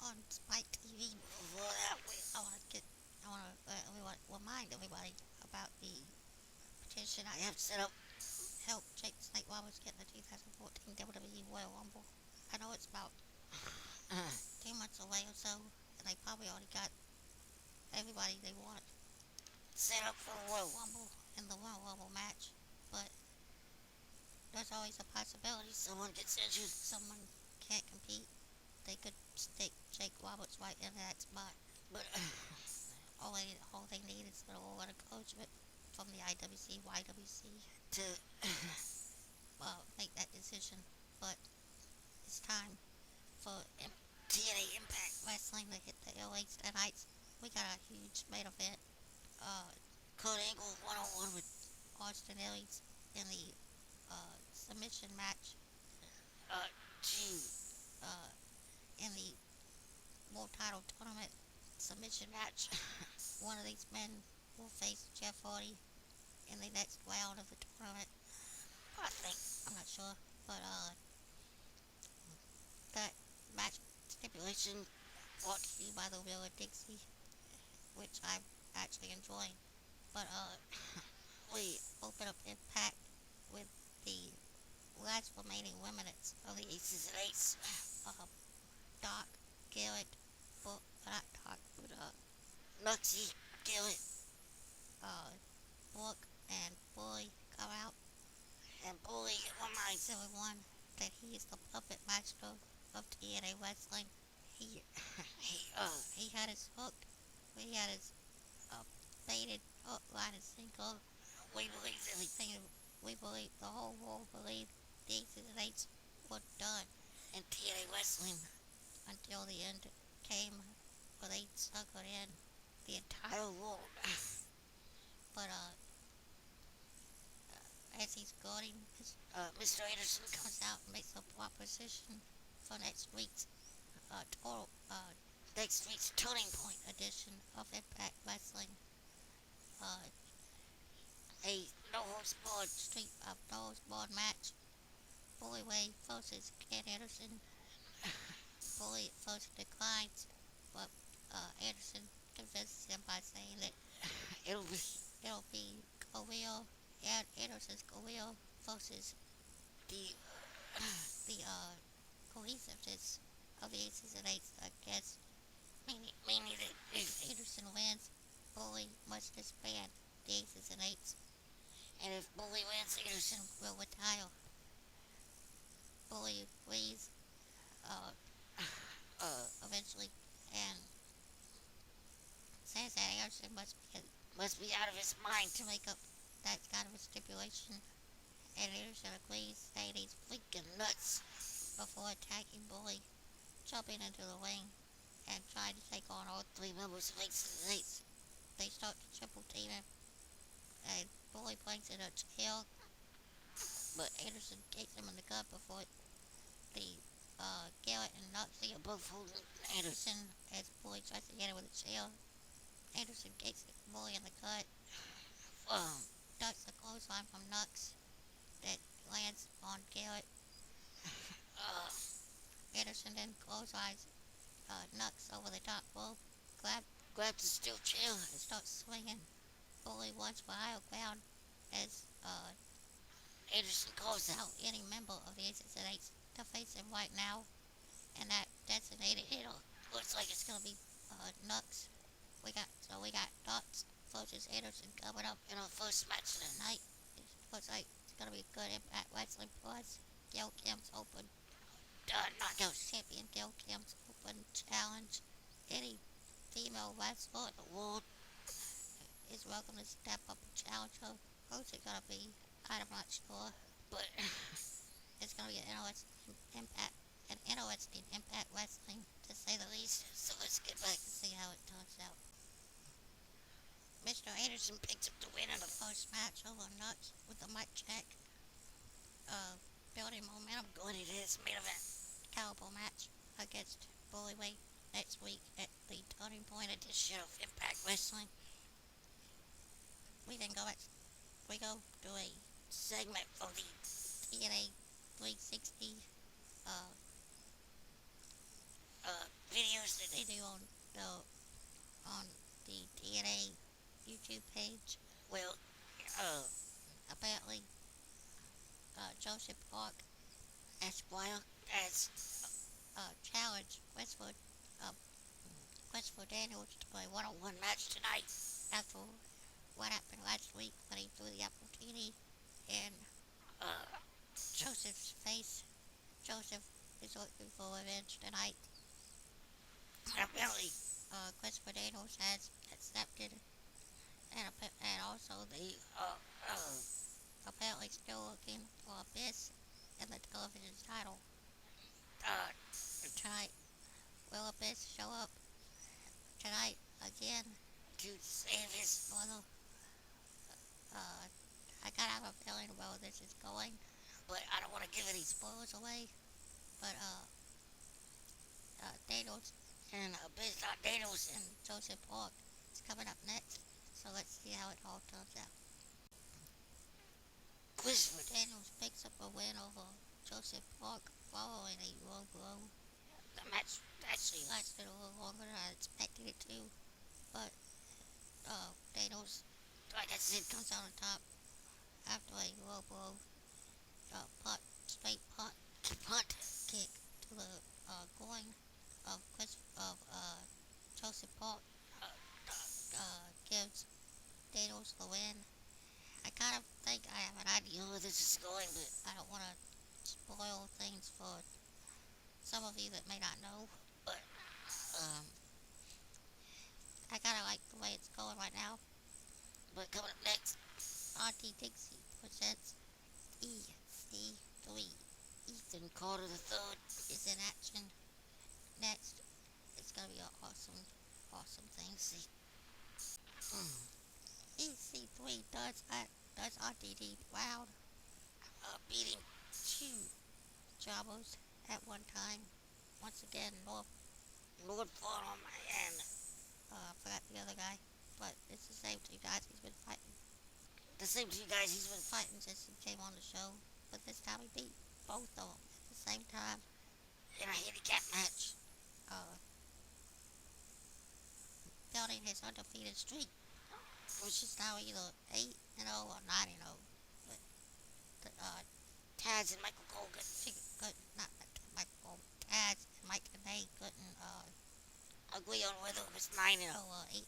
on Spike TV. Before that, I want to remind everybody about the petition I have set up to help Jake Snake Roberts get the 2014 WWE Royal Rumble. I know it's about 2 months away or so, and they probably already got everybody they want set up for the Royal Rumble and the Royal Rumble match, but there's always a possibility someone gets injured, someone can't compete. They could stick Jake Roberts right in that spot, but all they need is a little encouragement from the IWC, YWC to make that decision. But it's time for TNA Impact Wrestling to hit the airwaves tonight. We got a huge main event. Kurt Angle one-on-one with Austin Aries in the submission match. Uh, to in the World Title Tournament submission match. One of these men will face Jeff Hardy in the next round of the tournament. I think. I'm not sure. But that match stipulation brought to you by the Wheel of Dixie, which I'm actually enjoying. But we open up Impact with the last remaining remnants of the Aces and Eights. Doc, Garrett, not Doc, but Nuxie, Garrett, Brooke, and Bully come out. And Bully reminds everyone that he is the puppet master of TNA Wrestling. He he had his hook, he had his baited hook, line, and sinker. We believe everything. We believe the whole world believed the Aces and Eights were done in TNA Wrestling until the end came, where they suckered in the entire world. But as he's guarding, Mr. Anderson comes out and makes a proposition for total, next week's Turning Point edition of Impact Wrestling. A no holds barred match. Bully Ray versus Ken Anderson. Bully at first declines, but Anderson convinces him by saying that it'll be Khalil and Anderson's Khalil versus the the cohesiveness of the Aces and Eights against, meaning that if Anderson wins, Bully must disband the Aces and Eights, and if Bully wins, Anderson will retire. Bully agrees eventually, and says that Anderson must be out of his mind to make up that kind of a stipulation. And Anderson agrees, saying he's freaking nuts before attacking Bully, jumping into the ring, and trying to take on all three members of Aces and Eights. They start to triple team him, and Bully brings in a chair, but Anderson kicks him in the gut before the Garrett and Noxie are both holding Anderson as Bully tries to hit him with a chair. Anderson kicks Bully in the gut, ducks a clothesline from Nux that lands on Garrett. Anderson then clotheslines Nux over the top rope, grabs a steel chair and starts swinging. Bully wants for higher ground as Anderson calls out any member of the Aces and Eights to face him right now, and that designated hitter looks like it's gonna be Nux. We got Nux versus Anderson coming up in our first match of the night. It looks like it's gonna be a good Impact Wrestling Plus. Gail Kim's Open Knockout Champion. Gail Kim's Open Challenge. Any female wrestler in the world is welcome to step up and challenge her. Who's it gonna be? I'm not sure, but it's gonna be an interesting Impact Wrestling, to say the least. So let's get back and see how it turns out. Mr. Anderson picks up the win in the first match over Nuts with the mic check, building momentum going into his main event caliber match against Bully Ray next week at the Turning Point edition of Impact Wrestling. We go to a segment of the TNA 360 videos YouTube page. Well, uh, Apparently, Joseph Park Esquire, as challenged uh, Christopher Daniels to play one-on-one match tonight. after what happened last week when he threw the apple genie in Uh, Joseph's face. Joseph is looking for revenge tonight. apparently, Christopher Daniels has accepted, and also the apparently still looking for Abyss in the television title. uh, Tonight, will Abyss show up tonight again? to save his Although, I kind of have a feeling where this is going, but I don't want to give any spoilers away. But Daniels and Daniels and Joseph Park is coming up next. So let's see how it all turns out. Christopher Daniels picks up a win over Joseph Park following a low blow. The match actually Lasted a little longer than I expected it to, but Daniels, like I said, comes out on top after a low blow straight punt kick to the groin of Joseph Park. Gives Daniels the win. I kind of think I have an idea where this is going, but I don't want to spoil things for some of you that may not know. But I kind of like the way it's going right now. But coming up next, Auntie Dixie presents EC3. Ethan Carter III is in action. Next, it's gonna be an awesome thing. See, EC3 does Auntie D proud, beating two jobbers at one time. Once again, Lord Farnham and I forgot the other guy, but it's the same two guys he's been fighting. The same two guys he's been fighting since he came on the show, but this time he beat both of them at the same time in a handicap match. Building his undefeated streak, which is now either 8-0 or 9-0. But Taz and Michael Colgan, not Michael Colgan, Taz and Mike Tanay couldn't agree on whether it was 9-0 or 8-0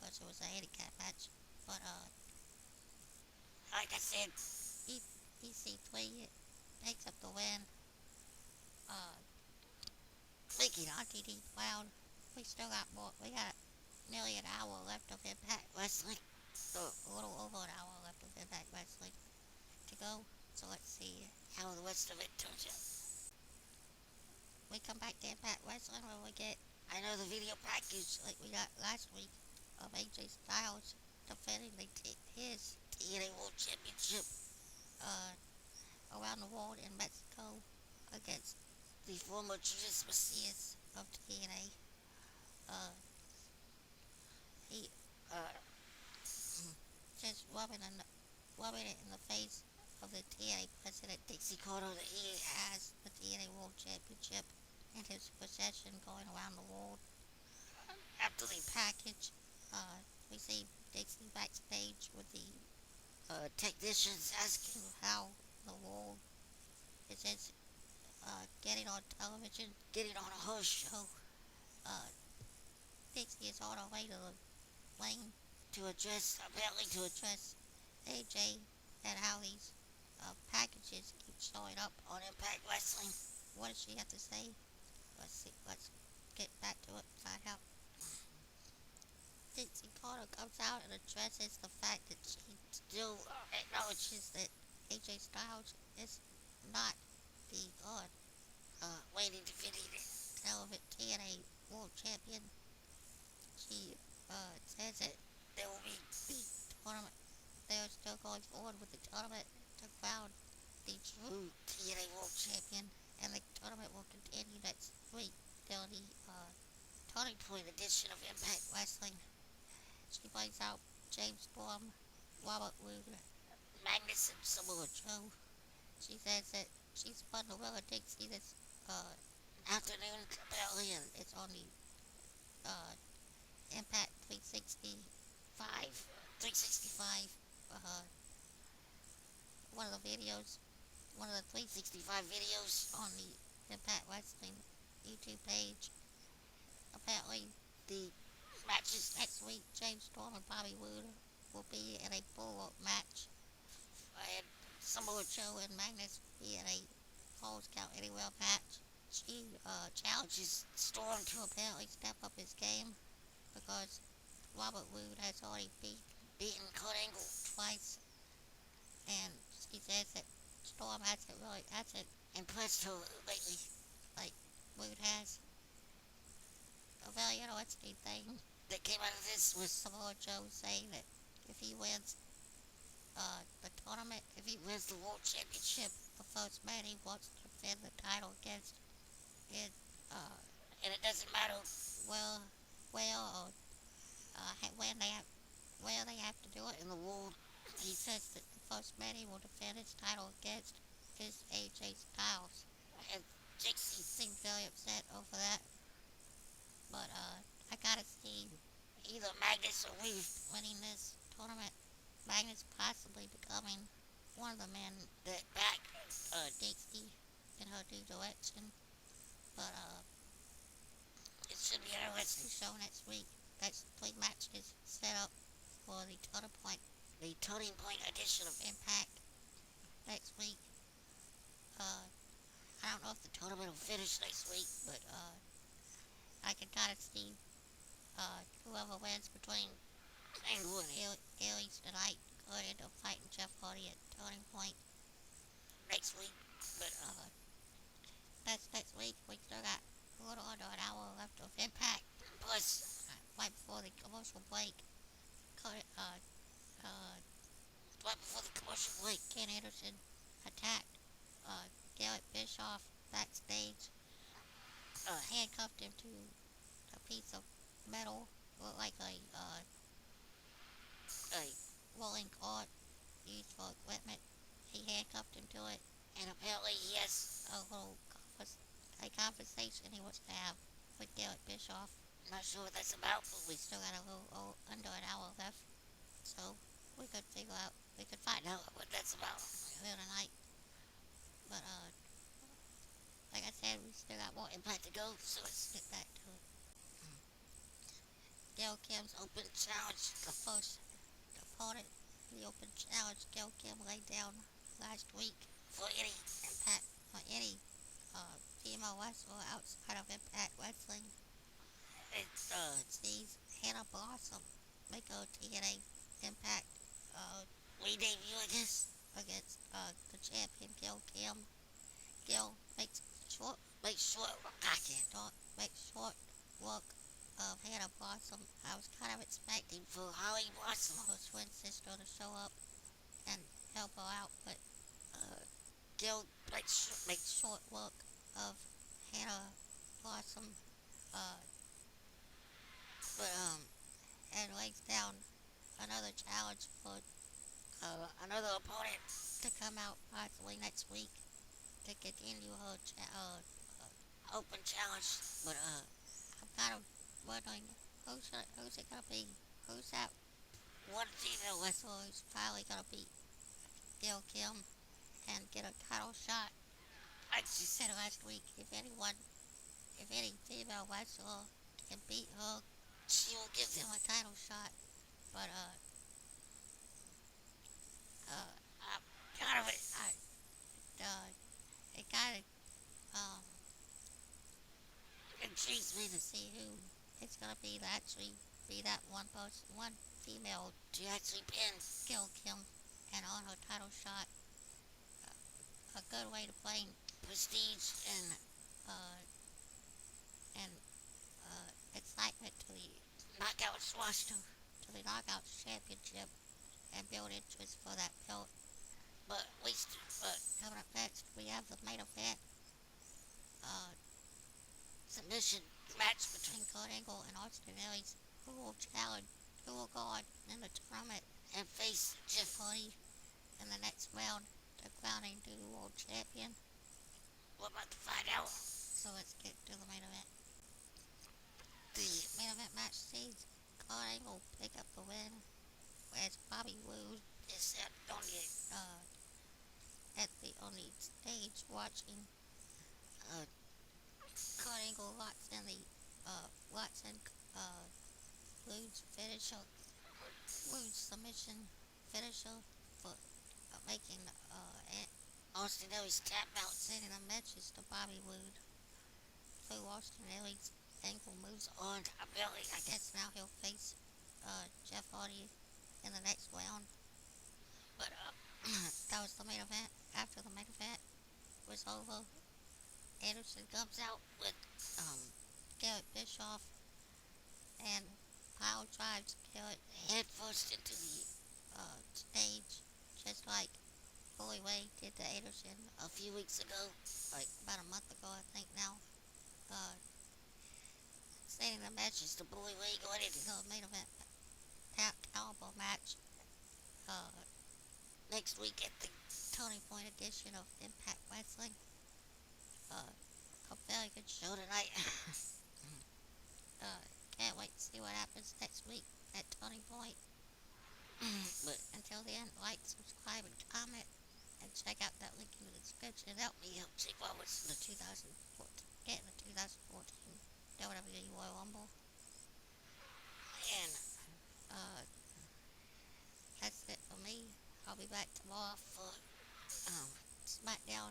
because it was a handicap match. But like I said, EC3 takes up the win. Making Auntie D proud. We still got more. We got nearly an hour left of Impact Wrestling. A little over an hour left of Impact Wrestling to go. So let's see how the rest of it turns out. We come back to Impact Wrestling where we get another video package like we got last week of AJ Styles defending his TNA World Championship around the world in Mexico against the former Judas Messias of TNA. He just rubbing it in the face of the TNA president Dixie Carter that he has the TNA World Championship in his possession going around the world. After the package, we see Dixie backstage with the technicians asking how the world is getting on television, getting on a host show. Dixie is on her way to the plane apparently to address AJ and how these packages keep showing up on Impact Wrestling. What does she have to say? Let's get back to it and find out. Dixie Carter comes out and addresses the fact that she still acknowledges that AJ Styles is not the waiting to finish TNA World Champion. She says that there will be the tournament. They are still going forward with the tournament to crown the true TNA World Champion, and the tournament will continue next week till the turning point edition of Impact Wrestling. She brings out James Storm, Robert Roode, Magnus, and Samoa Joe. She says that she's fun to Willa Dixie this afternoon, apparently, and it's on the Impact 365 365. uh, one of the videos, one of the 365 videos. on the Impact Wrestling YouTube page. Apparently, The matches next week, James Storm and Bobby Roode will be in a bulwark match. and Samoa Joe and Magnus will be in a Falls Count Anywhere match. She challenges Storm to apparently step up his game because Robert Roode has already beaten Kurt Angle twice, and she says that Storm hasn't impressed her lately. like Roode has. A very interesting thing That came out of this was Samoa Joe saying that if he wins the tournament, if he wins the World Championship, the first man he wants to defend the title against is and it doesn't matter well or where they have to do it in the world. He says that the first man he will defend his title against is AJ Styles. And Dixie Seems very upset over that. But I gotta see either Magnus or Reeve winning this tournament. Magnus possibly becoming one of the men that back Dixie in her new direction. But it should be interesting. the show next week. That's 3 matches set up for the turning point edition of Impact next week. I don't know if the tournament will finish next week, but I can kind of see whoever wins between Angle and Aries tonight going into fighting Jeff Hardy at Turning Point next week. But that's next week. We still got a little under an hour left of Impact. Plus, right before the commercial break, right before the commercial break, Ken Anderson attacked Garrett Bischoff backstage, handcuffed him to a piece of metal, looked like a rolling cart used for equipment. He handcuffed him to it, and apparently he has a little conversation he wants to have with Garrett Bischoff. I'm not sure what that's about, but We still got a little under an hour left, so we could find out what that's about here tonight. But like I said, we still got more Impact to go, so let's get back to it. Gail Kim's open challenge. The first opponent in the open challenge Gail Kim laid down last week for any Impact or any female wrestler outside of Impact Wrestling. It's sees Hannah Blossom make her TNA Impact re-debut, I guess, against the champion Gail Kim. Gail makes short work of Hannah Blossom. I was kind of expecting for Holly Blossom, her twin sister, to show up and help her out, but Gail makes short work of Hannah Blossom, and lays down another challenge for another opponent to come out possibly next week to continue her open challenge. But I'm kind of wondering who's it gonna be? Who's that one female wrestler who's finally gonna beat Gail Kim and get a title shot? Like she said last week, if any female wrestler can beat her, she will give them a title shot. But kind of it kind of intrigues me to see who it's gonna be to actually be that one female to actually pin Gail Kim and on her title shot. A good way to bring prestige and excitement to the Knockouts roster, to the Knockouts Championship, and build interest for that belt. But coming up next, we have the main event submission match between Kurt Angle and Austin Aries, who will go on in the tournament and face Jeff Hardy in the next round to crown a new world champion. We're about to find out. So let's get to the main event. The main event match sees Kurt Angle pick up the win as Bobby Wood is that only uh, at the on the stage watching uh, Kurt Angle Watts and uh, Wood's finisher, Wood's submission finisher for making Austin Aries tap out? sending a message to Bobby Wood through Austin Aries ankle moves On top belly. I guess now he'll face Jeff Hardy in the next round. But That was the main event. After the main event was over, Anderson comes out with Garrett Bischoff and pile drives Garrett head first into the stage, just like Bully Ray did to Anderson a few weeks ago. like about a month ago, I think now. Uh, Stating the match Just the Bully Ray going in. the main event caliber match. Uh, Next week at the Turning Point edition of Impact Wrestling. A very good show tonight. Can't wait to see what happens next week at Turning Point. But until then, like, subscribe, and comment, and check out that link in the description. Help me help check what was the 2014, get the 2014 WWE Royal Rumble. and That's it for me. I'll be back tomorrow for SmackDown,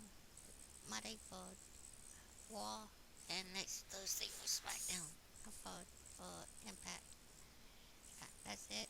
Monday for Raw, and next Thursday for SmackDown. for Impact. That's it.